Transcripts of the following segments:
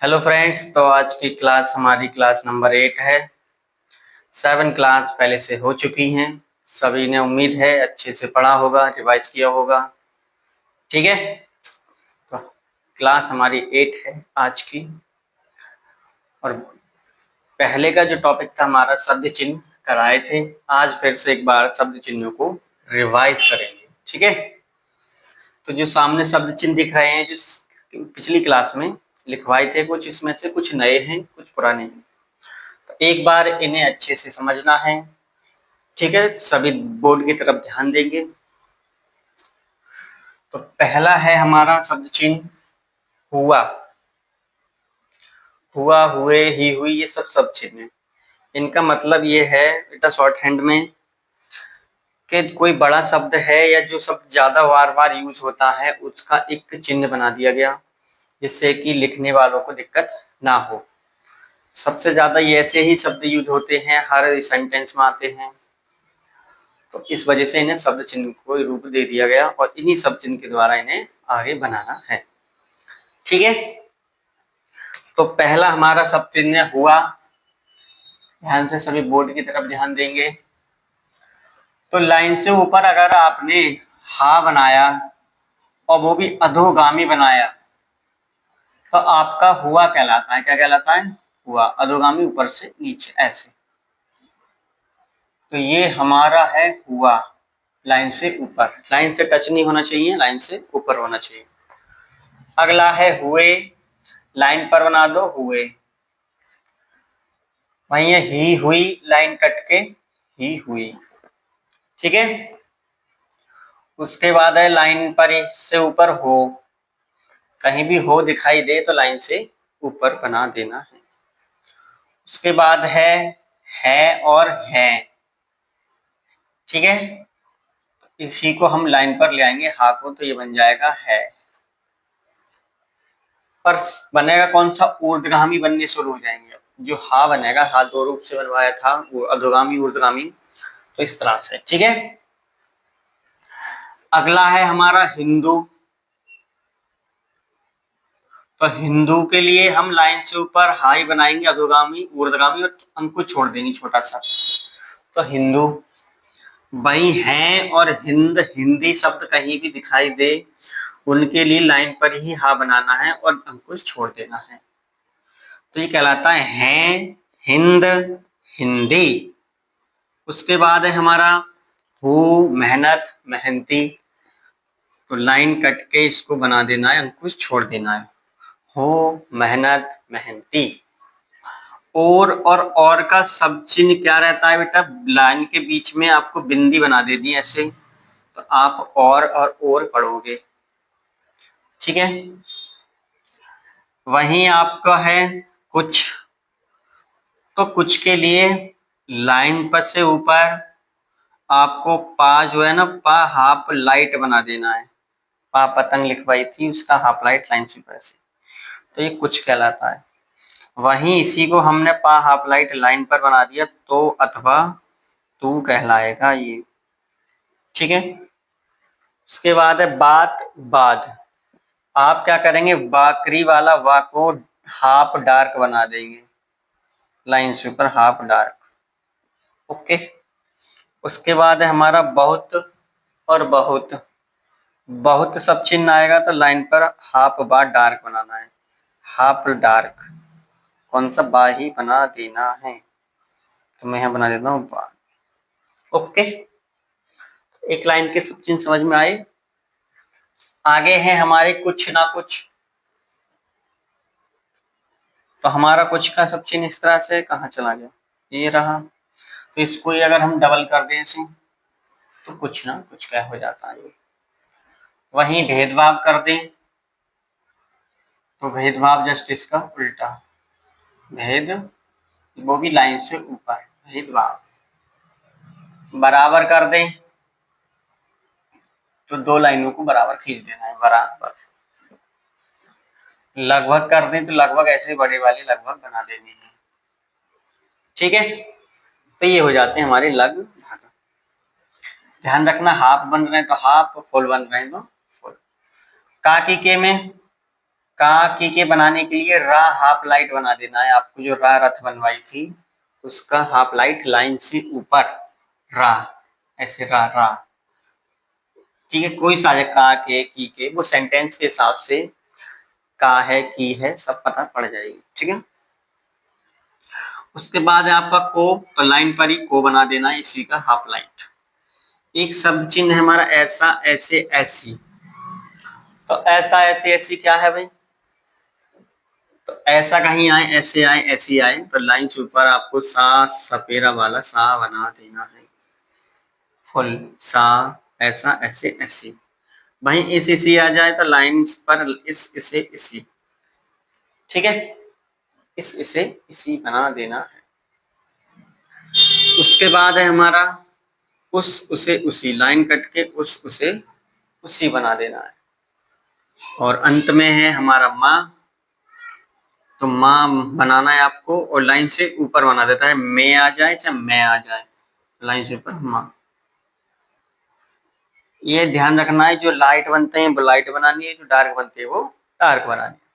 Hello friends, तो आज की क्लास हमारी क्लास नंबर 8 है। 7 क्लास पहले से हो चुकी हैं। सभी ने उम्मीद है अच्छे से पढ़ा होगा, रिवाइज किया होगा। ठीक है, तो क्लास हमारी 8 है आज की। और पहले का जो टॉपिक था हमारा शब्द चिन्ह कराए थे। आज फिर से एक बार शब्द चिन्हों को रिवाइज करेंगे। ठीक है, तो जो सामने शब्द चिन्ह दिख रहे हैं, जो पिछली क्लास में लिखवाए थे, कुछ इसमें से कुछ नए हैं, कुछ पुराने हैं। तो एक बार इन्हें अच्छे से समझना है। ठीक है, सभी बोर्ड की तरफ ध्यान देंगे। तो पहला है हमारा शब्द चिन्ह हुआ। हुआ, हुए, ही, हुई, ये सब शब्द चिन्ह है। इनका मतलब ये है बेटा शॉर्ट हैंड में कि कोई बड़ा शब्द है या जो शब्द ज्यादा बार बार यूज होता है उसका एक चिन्ह बना दिया गया, जिससे कि लिखने वालों को दिक्कत ना हो। सबसे ज्यादा ये ऐसे ही शब्द यूज होते हैं, हर सेंटेंस में आते हैं। तो इस वजह से इन्हें शब्द चिन्ह को रूप दे दिया गया और इन्हीं शब्द चिन्ह के द्वारा इन्हें आगे बनाना है। ठीक है, तो पहला हमारा शब्द चिन्ह हुआ। ध्यान से सभी बोर्ड की तरफ ध्यान देंगे। तो लाइन से ऊपर अगर आपने हा बनाया और वो भी अधोगामी बनाया तो आपका हुआ कहलाता है। क्या कहलाता है? हुआ। अधोगामी ऊपर से नीचे ऐसे। तो ये हमारा है हुआ। लाइन से ऊपर, लाइन से टच नहीं होना चाहिए, लाइन से ऊपर होना चाहिए। अगला है हुए। लाइन पर बना दो हुए। वहीं ही हुई, लाइन कट के ही हुई। ठीक है, उसके बाद है लाइन पर से ऊपर हो। कहीं भी हो दिखाई दे तो लाइन से ऊपर बना देना है। उसके बाद है और है। ठीक है, इसी को हम लाइन पर ले आएंगे हा को, तो ये बन जाएगा है। पर बनेगा कौन सा? ऊर्ध्वगामी बनने शुरू हो जाएंगे। जो हा बनेगा, हा दो रूप से बनवाया था, वो अधोगामी ऊर्ध्वगामी, तो इस तरह से। ठीक है, अगला है हमारा हिंदू। तो हिंदू के लिए हम लाइन से ऊपर हाई बनाएंगे, अधोगामी ऊर्ध्वगामी, और अंकुश छोड़ देंगे छोटा सा। तो हिंदू। वही है और हिंद, हिंदी शब्द कहीं भी दिखाई दे उनके लिए लाइन पर ही हा बनाना है और अंकुश छोड़ देना है। तो ये कहलाता है हिंद, हिंदी। उसके बाद है हमारा हो, मेहनत, मेहनती। तो लाइन कट के इसको बना देना है, अंकुश छोड़ देना है। हो, मेहनत, मेहनती। और का सब चिन्ह क्या रहता है बेटा? लाइन के बीच में आपको बिंदी बना देनी है ऐसे, तो आप और पढ़ोगे। ठीक है, वहीं आपका है कुछ। तो कुछ के लिए लाइन पर से ऊपर आपको पा जो है ना, पा हाफ लाइट बना देना है। पा पतंग लिखवाई थी, उसका हाफ लाइट लाइन से ऊपर से, तो ये कुछ कहलाता है। वहीं इसी को हमने पा हाफ लाइट लाइन पर बना दिया तो अथवा तू कहलाएगा ये। ठीक है, उसके बाद है बात, बाद। आप क्या करेंगे? बाकरी वाला वा को हाफ डार्क बना देंगे, लाइन से ऊपर हाफ डार्क। ओके, उसके बाद है हमारा बहुत और बहुत। बहुत सब चिन्ह आएगा तो लाइन पर हाफ बा डार्क बनाना है, हाफ डार्क। कौन सा? बा ही बना देना है, तो मैं यहाँ बना देता हूँ बा। ओके, एक लाइन के सब चिन्ह समझ में आए। आगे है हमारे कुछ ना कुछ। तो हमारा कुछ का सब चिन्ह इस तरह से कहाँ चला गया? ये रहा। तो इसको ही अगर हम डबल कर दें इसे, तो कुछ ना कुछ क्या हो जाता है। वहीं भेदभाव कर दें तो भेदभाव जस्ट इसका उल्टा। भेद, वो भी लाइन से ऊपर, भेदभाव। बराबर कर दें तो दो लाइनों को बराबर खींच देना है, बराबर। लगभग कर दें तो लगभग ऐसे बड़े वाले लगभग बना देने हैं। ठीक है, तो ये हो जाते हैं हमारे लग भाग। ध्यान रखना, हाफ बन रहे हैं तो हाफ, फुल बन रहे हैं तो फुल। का की के में का की के बनाने के लिए रा हाफ लाइट बना देना है आपको। जो रा रथ बनवाई थी उसका हाफ लाइट लाइन से ऊपर रा, ऐसे रा रा, ठीक है। कोई सा का के की के, वो सेंटेंस के हिसाब से का है की है सब पता पड़ जाएगी, ठीक है। उसके बाद है आपका को, तो लाइन पर ही को बना देना है, इसी का हाफ लाइट। एक शब्द चिन्ह है हमारा ऐसा ऐसे ऐसी, तो ऐसा ऐसे ऐसी क्या है भाई, तो ऐसा कहीं आए ऐसे आए ऐसी आए, तो लाइन से ऊपर आपको सा सपेरा वाला सा बना देना है फुल सा, ऐसा ऐसे ऐसी। वहीं इस इसी आ जाए तो लाइन पर इस इसे इसी, ठीक है, इस इसे इसी बना देना है। उसके बाद है हमारा उस उसे उसी, लाइन कट के उस उसे उसी बना देना है। और अंत में है हमारा माँ, तो माँ बनाना है आपको और लाइन से ऊपर बना देता है, मैं आ जाए चाहे मैं आ जाए, लाइन से ऊपर माँ। ये ध्यान रखना है, जो लाइट बनते हैं वो लाइट बनानी है, जो डार्क बनते हैं वो डार्क बनानी है।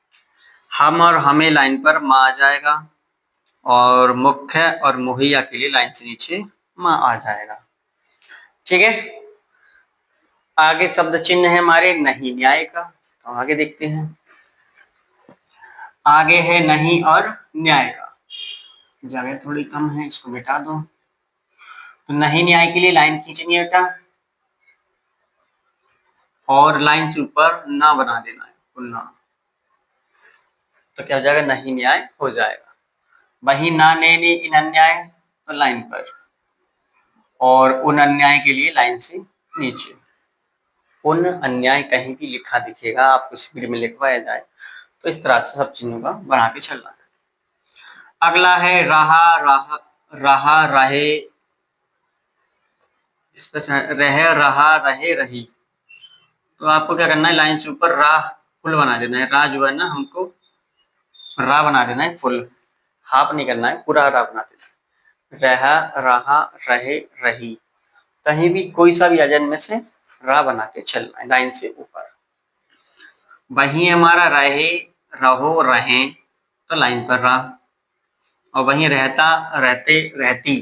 हम और हमें लाइन पर माँ आ जाएगा, और मुख्य और मुहैया के लिए लाइन से नीचे माँ आ जाएगा, ठीक है। आगे शब्द चिन्ह है हमारे नहीं न्याय का, तो आगे देखते हैं। आगे है नहीं और न्याय का, जगह थोड़ी कम है, इसको मिटा दो। तो नहीं न्याय के लिए लाइन खींचनी है बेटा, और लाइन से ऊपर ना बना देना है ना, तो क्या हो जाएगा नहीं न्याय हो जाएगा। वही ना ने नी इन अन्याय, तो लाइन पर, और उन अन्याय के लिए लाइन से नीचे। उन अन्याय कहीं भी लिखा दिखेगा, आपको स्पीड में लिखवाया जाए, तो इस तरह से सब चिन्हों का बना के चलना है। अगला है रहा रहा रहा रहे, इस पर रह रहा रहे रही, तो आपको क्या करना है, लाइन से ऊपर राह फुल बना देना है। राह जो है ना हमको रा बना देना है फुल, हाफ नहीं करना है, पूरा रा बना देना है। रहा रहा रहे रही, कहीं भी कोई सा भी अजन में से रा बना के चलना है लाइन से ऊपर। वहीं हमारा रहे रहो रहें, तो लाइन पर रा, और वहीं रहता रहते रहती,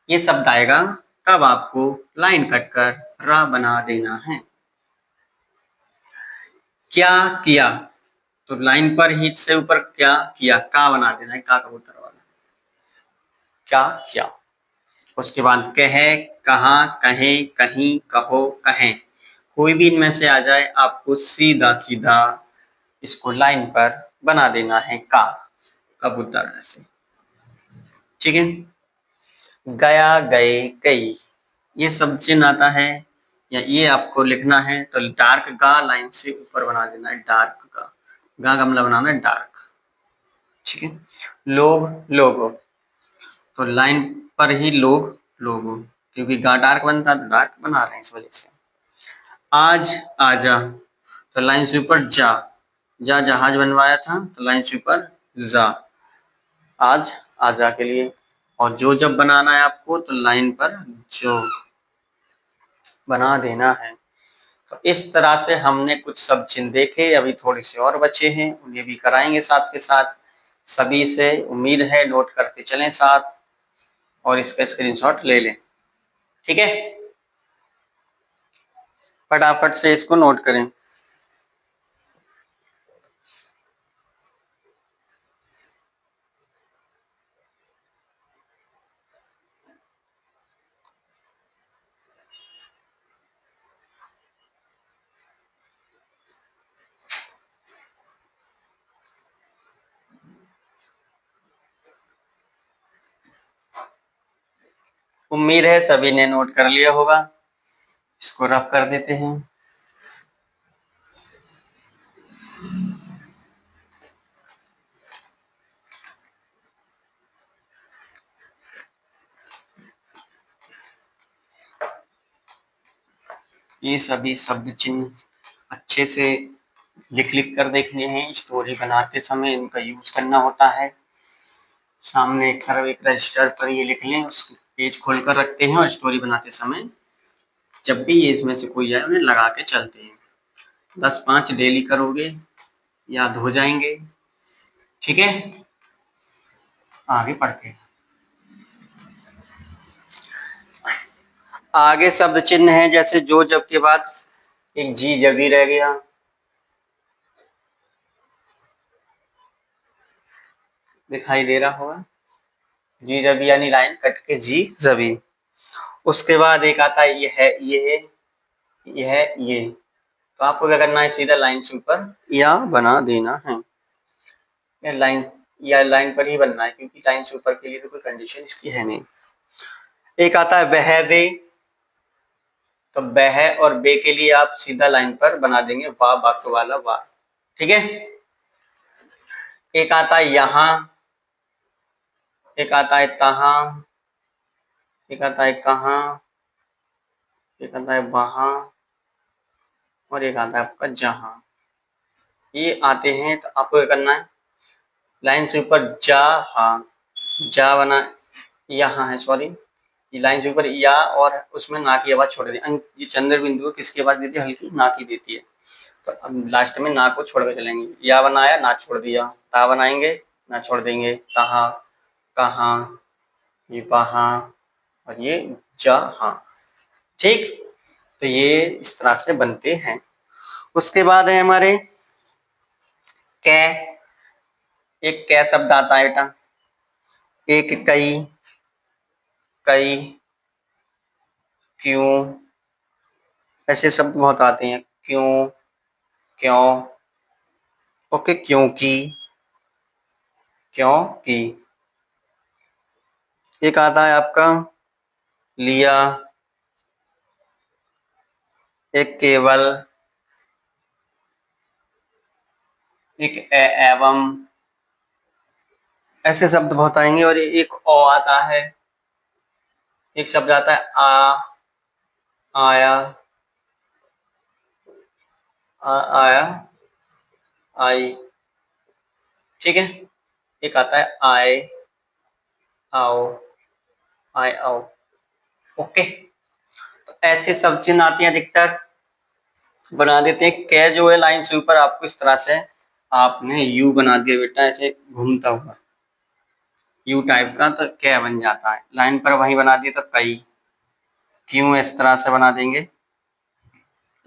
ये शब्द आएगा तब आपको लाइन कट कर रा बना देना है। क्या किया, तो लाइन पर ही से ऊपर क्या किया का बना देना है, का कबूतर वाला, क्या किया। उसके बाद कहे कहा कहे कहीं कहो कहें, कोई भी इनमें से आ जाए आपको सीधा सीधा इसको लाइन पर बना देना है का कबूतर ऐसे, ठीक है। गया गए गई, ये सब चिन्ह आता है, या ये आपको लिखना है, तो डार्क गा लाइन से ऊपर बना देना है, डार्क गा गमला बनाना है डार्क, ठीक है। लोग लोगो, तो लाइन पर ही लोग लोगो, क्योंकि गा डार्क बनता तो डार्क बना रहे हैं इस वजह से। आज आजा, तो लाइन से ऊपर जा, जा जहाज बनवाया था तो लाइन से ऊपर जा, आज आजा के लिए। और जो जब बनाना है आपको तो लाइन पर जो बना देना है। तो इस तरह से हमने कुछ शब्द चिन्ह देखे, अभी थोड़े से और बचे हैं, उन्हें भी कराएंगे साथ के साथ। सभी से उम्मीद है नोट करते चलें साथ, और इसका स्क्रीनशॉट ले लें, ठीक है। फटाफट से इसको नोट करें। उम्मीद है सभी ने नोट कर लिया होगा, इसको रफ कर देते हैं। ये सभी शब्द चिन्ह अच्छे से लिख लिख कर देखने हैं, स्टोरी बनाते समय इनका यूज करना होता है। सामने एक रजिस्टर पर ये लिख लें, उसको पेज खोल कर रखते हैं, और स्टोरी बनाते समय जब भी ये इसमें से कोई आए उन्हें लगा के चलते हैं। 10-5 डेली करोगे, याद हो जाएंगे। ठीक है, आगे पढ़ते हैं। आगे शब्द चिन्ह है जैसे जो जब के बाद एक जी जबी रह गया, दिखाई दे रहा होगा, जी जबी यानी लाइन कट के जी जबी। उसके बाद एक आता है ये है, ये है, ये है, ये। तो आपको क्या करना है, सीधा लाइन से ऊपर या बना देना है, या लाइन पर ही बनना है, क्योंकि लाइन से ऊपर के लिए तो कोई कंडीशन इसकी है नहीं। एक आता है वह बे, तो वह और बे के लिए आप सीधा लाइन पर बना देंगे, वाह वाक वाला वाह। ठीक है, एक आता है यहाँ, एक आता है तहाँ, एक आता है कहाँ, एक आता है वहां, और एक आता है आपका जहां। ये आते हैं तो आपको क्या करना है, लाइन से ऊपर जा, हाँ जा बना, यहाँ है सॉरी, ये लाइन से ऊपर या, और उसमें ना की आवाज छोड़ दी। ये चंद्र बिंदु को किसकी आवाज देती है, हल्की ना की देती है। तो अब लास्ट में ना को छोड़ कर चलेंगे, या बनाया ना छोड़ दिया, ता बनाएंगे ना छोड़ देंगे, तहा, कहाँ, ये वहां, और ये जहां। ठीक, तो ये इस तरह से बनते हैं। उसके बाद है हमारे कै, एक कै शब्द आता है बेटा, एक कई, कई, क्यों, ऐसे शब्द बहुत आते हैं, क्यों, क्यों, ओके, क्योंकि, क्योंकि। एक आता है आपका लिया, एक केवल, एक एवं, ऐसे शब्द बहुत आएंगे। और एक ओ आता है, एक शब्द आता है आया, आया, आई। ठीक है, एक आता है आए, आओ, आए आओ। ओके, तो ऐसे सब चिन्ह आते हैं, अधिकतर बना देते हैं। कै जो है लाइन से ऊपर आपको इस तरह से आपने यू बना दिया बेटा, ऐसे घूमता हुआ यू टाइप का, तो कै बन जाता है। लाइन पर वहीं बना दिया तो कई, क्यों इस तरह से बना देंगे,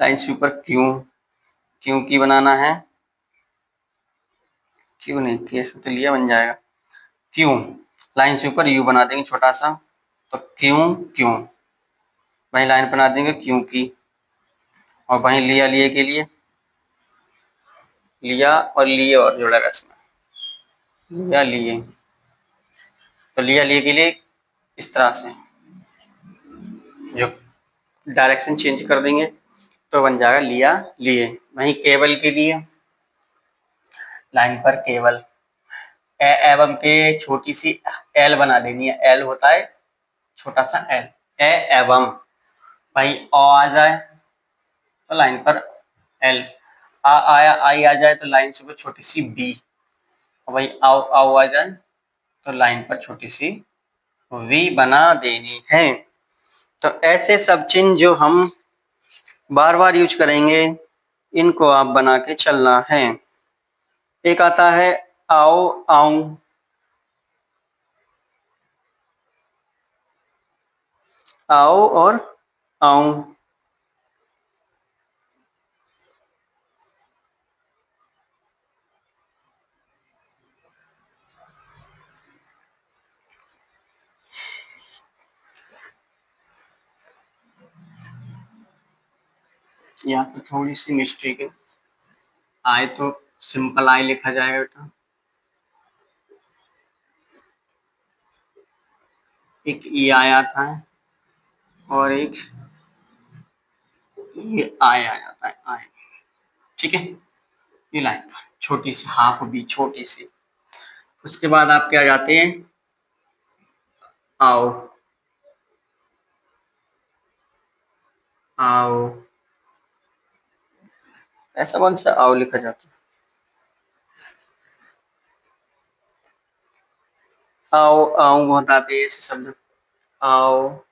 लाइन से ऊपर क्यों, क्यों की बनाना है, क्यों नहीं, केस तो लिया बन जाएगा, क्यों, लाइन से ऊपर यू बना देंगे छोटा सा, तो क्यों, क्यों वहीं लाइन बना देंगे क्यों की, और वहीं लिया, लिए के लिए लिया, और लिए और जोड़ेगा इसमें, लिया लिए, तो लिया लिए के लिए इस तरह से जो डायरेक्शन चेंज कर देंगे तो बन जाएगा लिया लिए। वहीं केवल के लिए लाइन पर केवल, एवं के छोटी सी एल बना देनी है, एल होता है छोटा सा एल, एवं। वहीं ओ आ जाए तो लाइन पर एल, आया आई आ जाए तो लाइन से छोटी सी बी, वही आओ आओ आ जाए तो लाइन पर छोटी सी वी बना देनी है। तो ऐसे सब चिन्ह जो हम बार बार यूज करेंगे, इनको आप बना के चलना है। एक आता है आओ, आऊं, आओ और आऊं। यहाँ पर थोड़ी सी मिस्टेक है, आए तो सिंपल आई लिखा जाएगा बेटा, एक ई आया था और एक ये आए आ जाता है, आए। ठीक है, ये लाइन छोटी सी हाफ बी छोटी सी। उसके बाद आप क्या जाते हैं, आओ, आओ, ऐसा कौन सा आओ लिखा जाता है, आओ आऊं बहुत आते हैं ऐसे शब्द, आओ,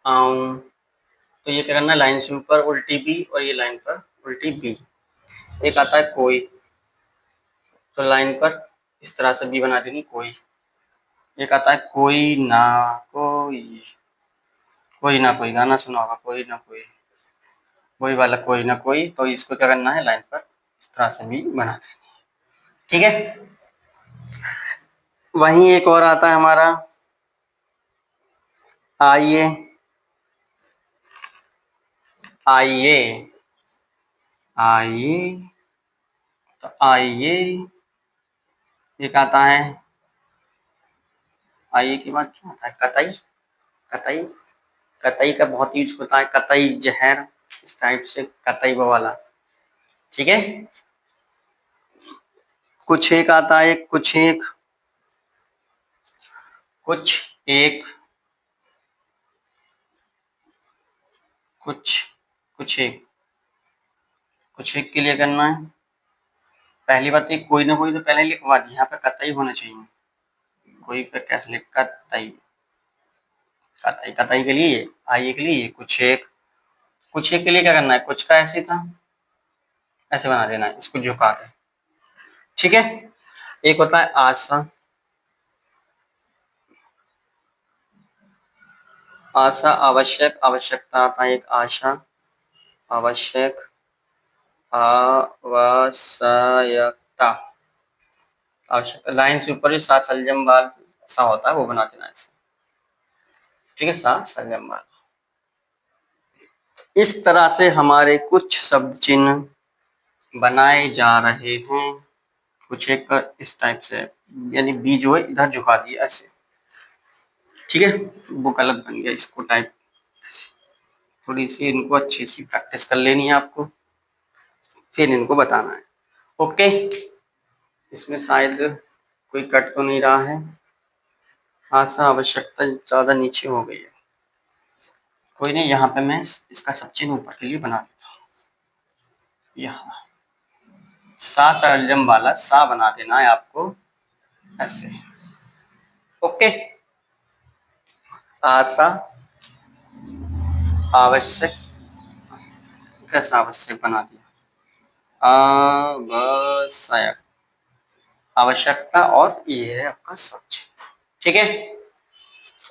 आऊं। तो ये क्या करना है, लाइन से ऊपर उल्टी बी और ये लाइन पर उल्टी बी। एक आता है कोई, तो लाइन पर इस तरह से बी बना देनी कोई। एक आता है कोई ना कोई, कोई ना कोई गाना सुना होगा, कोई ना कोई, कोई वाला कोई ना कोई, तो इसको क्या करना है लाइन पर इस तरह से बी बना देनी है। ठीक है, वहीं एक और आता है हमारा आइए, आइए, आइए, तो आइए एक आता है, आइए के बाद क्या आता है कतई, कतई, कतई का बहुत यूज होता है, कतई जहर, इस टाइप से कतई वो वाला। ठीक है, कुछ एक आता है, कुछ एक, कुछ एक, कुछ, कुछ एक, कुछ एक के लिए करना है पहली बात तो कोई ना कोई तो पहले लिखवा दी, यहाँ पे कतई होना चाहिए, कोई पे कैसे लिख कतई, कतई, कतई के लिए, आइए के लिए कुछ एक, कुछ एक के लिए क्या करना है, कुछ का ऐसे था ऐसे बना देना है इसको झुका के। ठीक है, एक होता है आशा, आशा आवश्यक, आवश्यकता आता है एक आशा, आवश्यक, आवश्यकता, आवश्यकता, लाइन से ऊपर जो सा सलजम बाल सा होता है वो बना देना ऐसे। ठीक है, सा सलजम बाल। इस तरह से हमारे कुछ शब्द चिन्ह बनाए जा रहे हैं, कुछ एक इस टाइप से, यानी बी जो है इधर झुका दिया ऐसे। ठीक है, वो गलत बन गया, इसको टाइप ऐसे, थोड़ी सी इनको अच्छी सी प्रैक्टिस कर लेनी है आपको, फिर इनको बताना है। ओके, इसमें शायद कोई कट तो नहीं रहा है, आशा आवश्यकता ज्यादा नीचे हो गई है, कोई नहीं, यहाँ पे मैं इसका सब चिन्ह ऊपर के लिए बना देता हूँ, यहाँ सा सलजम वाला सा बना देना है आपको ऐसे। ओके, आशा आवश्यक, कैसा आवश्यक बना दिया, आवश्यक, आवश्यकता, और ये है आपका सच। ठीक है,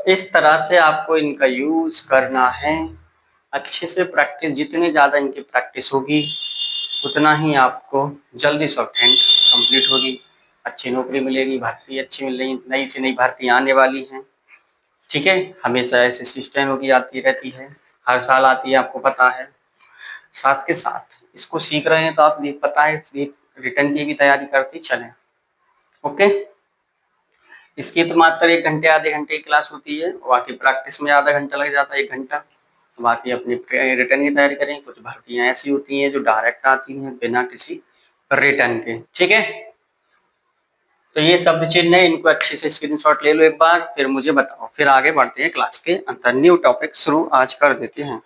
इस तरह से आपको इनका यूज करना है, अच्छे से प्रैक्टिस, जितनी ज्यादा इनकी प्रैक्टिस होगी उतना ही आपको जल्दी शॉर्ट हैंड कंप्लीट होगी, अच्छी नौकरी मिलेगी, भर्ती अच्छी मिल रही, नई से नई भर्ती आने वाली है। ठीक है, हमेशा ऐसे सिस्टम होगी आती रहती है, हर साल आती है, आपको पता है। साथ के साथ इसको सीख रहे हैं तो आप पता है रिटर्न की भी तैयारी करते चलें। ओके, इसकी तो मात्र 1 घंटे आधे घंटे की क्लास होती है, बाकी प्रैक्टिस में आधा घंटा लग जाता है, 1 घंटा, बाकी अपनी रिटर्न की तैयारी करें। कुछ भर्तियां ऐसी होती हैं जो डायरेक्ट आती हैं बिना किसी रिटर्न के। ठीक है, तो ये शब्द चिन्ह है, इनको अच्छे से स्क्रीनशॉट ले लो एक बार, फिर मुझे बताओ, फिर आगे बढ़ते हैं क्लास के अंदर, न्यू टॉपिक शुरू आज कर देते हैं।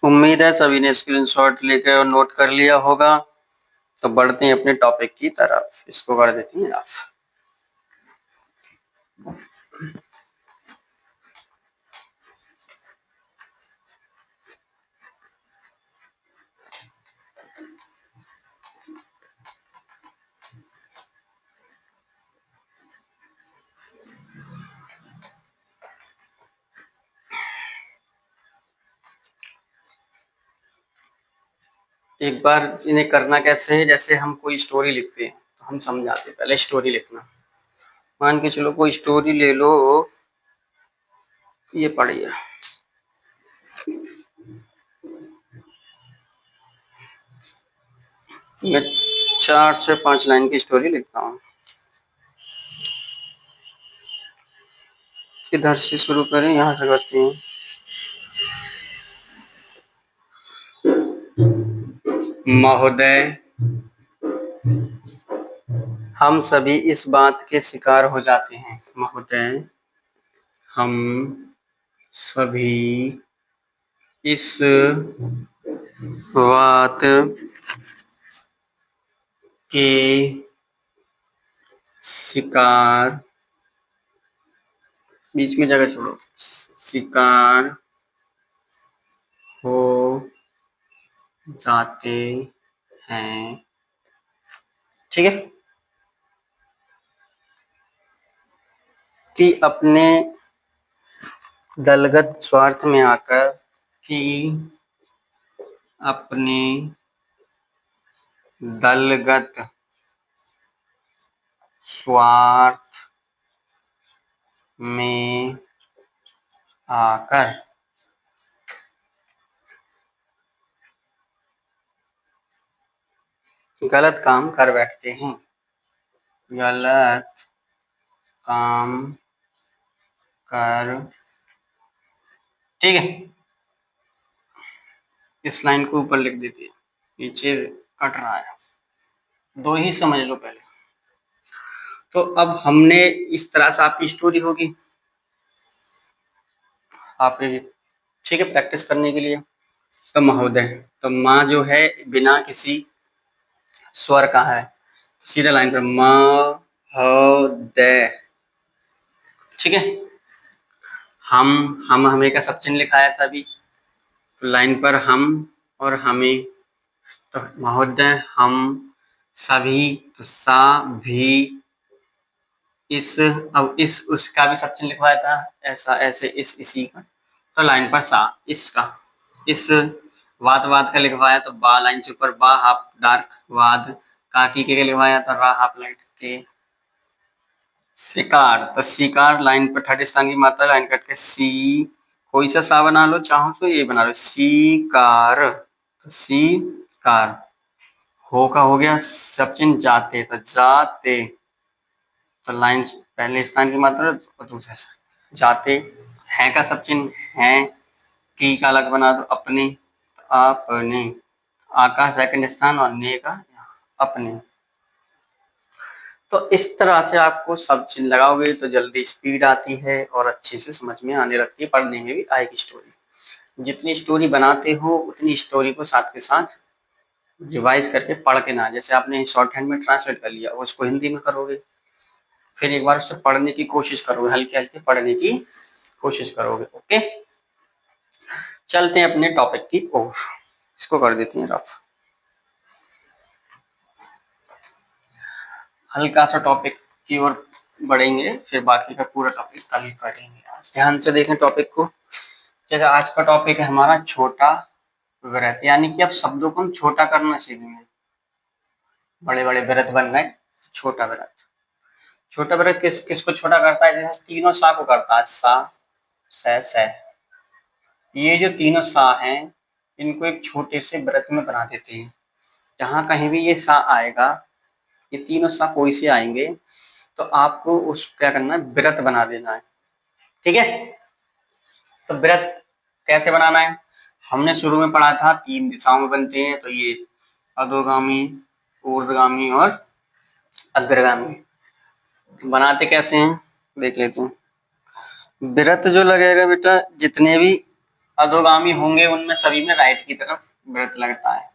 उम्मीद है सभी ने स्क्रीनशॉट लेकर और नोट कर लिया होगा, तो बढ़ते हैं अपने टॉपिक की तरफ, इसको कर देते हैं ऑफ। एक बार इन्हें करना कैसे है, जैसे हम कोई स्टोरी लिखते हैं तो हम समझाते हैं, पहले स्टोरी लिखना, मान के चलो कोई स्टोरी ले लो, ये पढ़िए, मैं 4 से 5 लाइन की स्टोरी लिखता हूँ। इधर से शुरू करें, यहाँ से करते हैं। महोदय, हम सभी इस बात के शिकार हो जाते हैं, महोदय हम सभी इस बात के शिकार, बीच में जगह छोड़ो, शिकार हो जाते हैं। ठीक है, कि अपने दलगत स्वार्थ में आकर, कि अपने दलगत स्वार्थ में आकर गलत काम कर बैठते हैं। गलत काम कर, ठीक है, इस लाइन को ऊपर लिख देती है, नीचे कट रहा है, दो ही समझ लो पहले। तो अब हमने इस तरह से आपकी स्टोरी होगी, आप ठीक है, प्रैक्टिस करने के लिए। तो महोदय, तो माँ जो है बिना किसी स्वर का है, सीधा लाइन पर महोदय, ठीक है। हम हमें का सब चिन्ह लिखाया था अभी, तो लाइन पर हम और हमें, तो महोदय हम सभी, तो सा भी, इस, अब इस उसका भी सब चिन्ह लिखवाया था, ऐसा ऐसे इस इसी का, तो लाइन पर सा इसका, इस वाद का लिखवाया, तो बा लाइन से ऊपर बा हाफ डार्क वाद, काकी के लिखवाया तो रा हाफ लाइट के, शिकार, तो शिकार लाइन पर थर्ड स्थान की मात्रा लाइन कट के सी, कोई सा सा बना लो, चाहो तो ये बना लो, शिकार, तो शिकार, हो का हो गया सब चिन्ह, जाते तो जाते, तो लाइन पहले स्थान की मात्रा और दूसरे से जाते, हैं का सब चिन्ह हैं, की का अलग बना दो, अपने, तो अपने, आ का सेकंड स्थान और ने का अपने। तो इस तरह से आपको सब चिन्ह लगाओगे तो जल्दी स्पीड आती है और अच्छे से समझ में आने लगती है, पढ़ने में भी आएगी स्टोरी। जितनी स्टोरी बनाते हो उतनी स्टोरी को साथ के साथ रिवाइज करके पढ़ के ना, जैसे आपने शॉर्ट हैंड में ट्रांसलेट कर लिया, उसको हिंदी में करोगे, फिर एक बार उससे पढ़ने की कोशिश करोगे, हल्के हल्के पढ़ने की कोशिश करोगे। ओके, चलते हैं अपने टॉपिक की ओर, इसको कर देते हैं रफ, हल्का सा टॉपिक की ओर बढ़ेंगे, फिर बाकी का पूरा टॉपिक कल करेंगे। आज ध्यान से देखें टॉपिक को। जैसे आज का टॉपिक है हमारा छोटा व्रत, यानी कि अब शब्दों को हम छोटा करना सीखेंगे, बड़े बड़े व्रत बन गए, छोटा व्रत। छोटा व्रत किसको छोटा करता है, जैसे तीनों सा को करता है, सा स, ये जो तीनों सा हैं इनको एक छोटे से व्रत में बना देते हैं। जहां कहीं भी ये सा आएगा, ये तीनों सा कोई से आएंगे, तो आपको उस क्या करना है, व्रत बना देना है। ठीक है, तो व्रत कैसे बनाना है, हमने शुरू में पढ़ा था 3 दिशाओं में बनते हैं, तो ये अधोगामी, ऊर्ध्वगामी और अग्रगामी। बनाते कैसे हैं देख लेते हैं। व्रत जो लगेगा बेटा, जितने भी अधोगामी होंगे उनमें सभी में राइट की तरफ व्रत लगता है,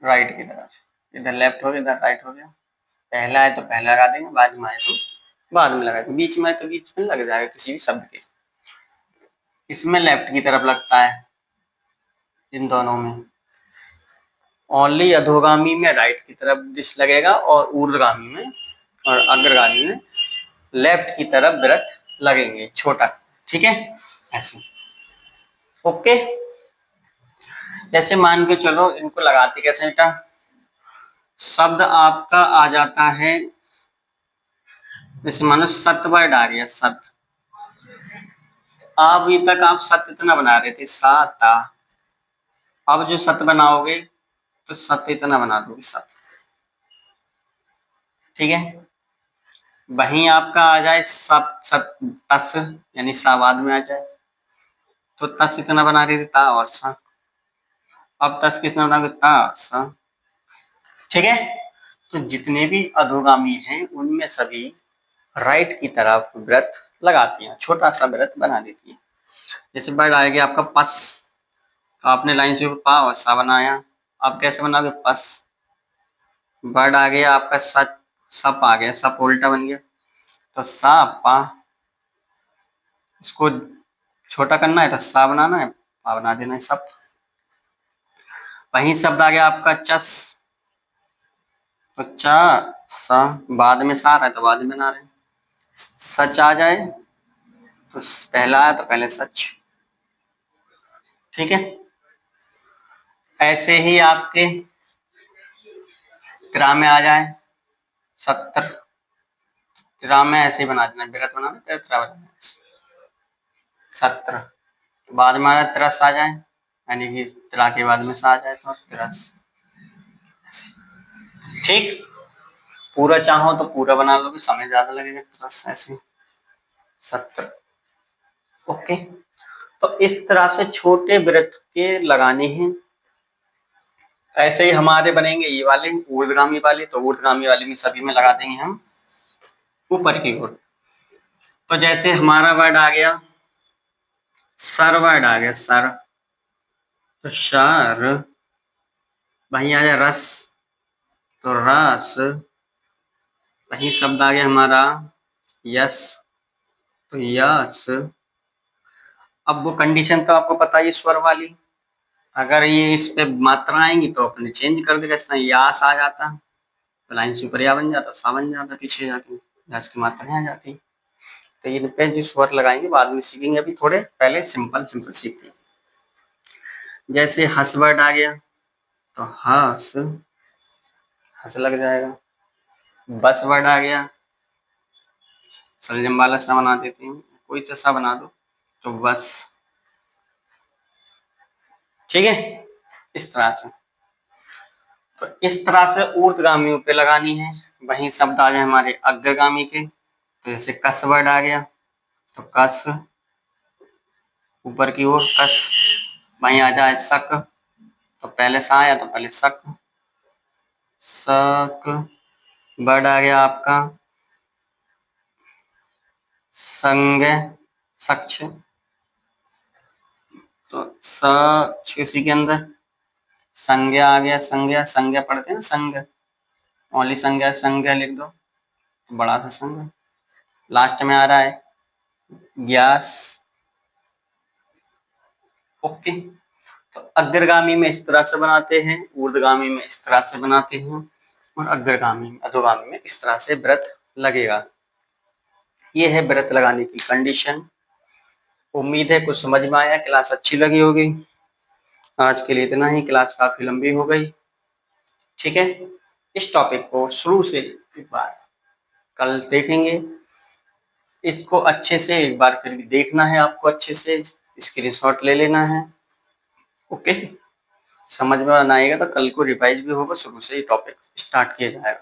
राइट की तरफ, इधर लेफ्ट हो गया इधर राइट हो गया, पहला है तो पहला लगा देंगे, बाद में आए तो बाद में लगा देंगे, बीच में है तो बीच में लग जाएगा किसी भी शब्द के। इसमें लेफ्ट की तरफ लगता है, इन दोनों में ओनली अधोगामी में राइट की तरफ दिश लगेगा, और ऊर्ध्वगामी में और अग्रगामी में लेफ्ट की तरफ व्रत लगेंगे छोटा। ठीक है, ऐसे। ओके, जैसे मान के चलो इनको लगाते कैसे बेटा, शब्द आपका आ जाता है, जैसे मानो सत्य वर्ड आ गया, सत्य, अभी तक आप सत्य इतना बना रहे थे साता, अब जो सत्य बनाओगे तो सत्य इतना बना दोगे सत्य। ठीक है, वहीं आपका आ जाए सत सत तस, यानी सावाद में आ जाए, तो तस इतना बना रहे थे ता और सा, अब तस कितना बनाओगे ता सा। ठीक है, तो जितने भी अधोगामी हैं उनमें सभी राइट की तरफ व्रत लगाती हैं, छोटा सा व्रत बना देती है। जैसे वर्ड आएगा आपका पस, तो आपने लाइन से पा और सा बनाया, आप कैसे बनाओगे पस। वर्ड आ गया आपका सच, सप आ गया, सप उल्टा बन गया, तो सा पा, इसको छोटा करना है तो सा बनाना है, पा बना देना है सप। वही शब्द आ गया आपका चस, तो चा सा, बाद में सा रहा है तो बाद में बना रहे हैं। सच आ जाए तो पहला आया तो पहले सच, ठीक है। ऐसे ही आपके त्रा में आ जाए सत्र, त्रा में ऐसे ही बना देना, विरत बनाना फिर त्रा बनाना सत्र, बाद में आ जाए त्रस आ जाए, यानी कि त्रा के बाद में सा आ जाए तो त्रस, ठीक। पूरा चाहो तो पूरा बना लोगे, समय ज्यादा लगेगा, त्रस ऐसे सत्र, ओके। तो इस तरह से छोटे व्रत के लगाने हैं। ऐसे ही हमारे बनेंगे ये वाले ऊर्ध्वगामी वाले, तो ऊर्ध्वगामी वाले में सभी में लगा देंगे हम ऊपर की ओर। तो जैसे हमारा वर्ड आ गया सर, वर्ड आ गया सर, तो शर, वहीं आ गया रस, तो रस, वही शब्द आ गया हमारा यस, तो यस। अब वो कंडीशन तो आपको पता ही स्वर वाली, अगर ये इस पे मात्रा आएंगी तो अपने चेंज कर देगा, इस तरह यास आ जाता तो लाइन से ऊपर या बन जाता, सा बन जाता, पीछे जाके यास की मात्रा आ जाती। तो ये पे जो स्वर लगाएंगे बाद में सीखेंगे, अभी थोड़े पहले सिंपल सिंपल सीखते हैं। जैसे हस वर्ड आ गया तो हस, हस लग जाएगा। बस वर्ड आ गया, सलजम वाला सा बना देते हैं, कोई सा सा बना दो तो बस, ठीक है। इस तरह से, तो इस तरह से ऊर्ध्वगामियों पे लगानी है। वही शब्द आ जाए हमारे अग्रगामी के, तो जैसे कस वर्ड आ गया तो कस, ऊपर की ओर कस, वहीं आ जाए सक, तो पहले सा आया तो पहले सक, सक। वर्ड आ गया आपका संग, सक्ष, तो सक्ष इसी के अंदर संज्ञा आ गया, संज्ञा, संज्ञा पढ़ते हैं ना, संज्ञा, ओनली संज्ञा, संज्ञा लिख दो, बड़ा सा संज्ञा। लास्ट में आ रहा है ग्यास, ओके। तो अग्रगामी में इस तरह से बनाते हैं, ऊर्ध्वगामी में इस तरह से बनाते हैं, और अग्रगामी अधोगामी में इस तरह से व्रत लगेगा। ये है व्रत लगाने की कंडीशन। उम्मीद है कुछ समझ में आया, क्लास अच्छी लगी होगी। आज के लिए इतना ही, क्लास काफी लंबी हो गई, ठीक है। इस टॉपिक को शुरू से एक बार कल देखेंगे, इसको अच्छे से एक बार फिर भी देखना है आपको, अच्छे से स्क्रीनशॉट ले लेना है, ओके। समझ में ना आएगा तो कल को रिवाइज भी होगा, शुरू से ही टॉपिक स्टार्ट किया जाएगा।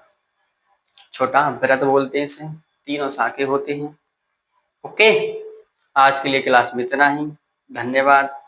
छोटा व्रत बोलते हैं इसे, तीनों शाखे होते हैं, ओके। आज के लिए क्लास में इतना ही, धन्यवाद।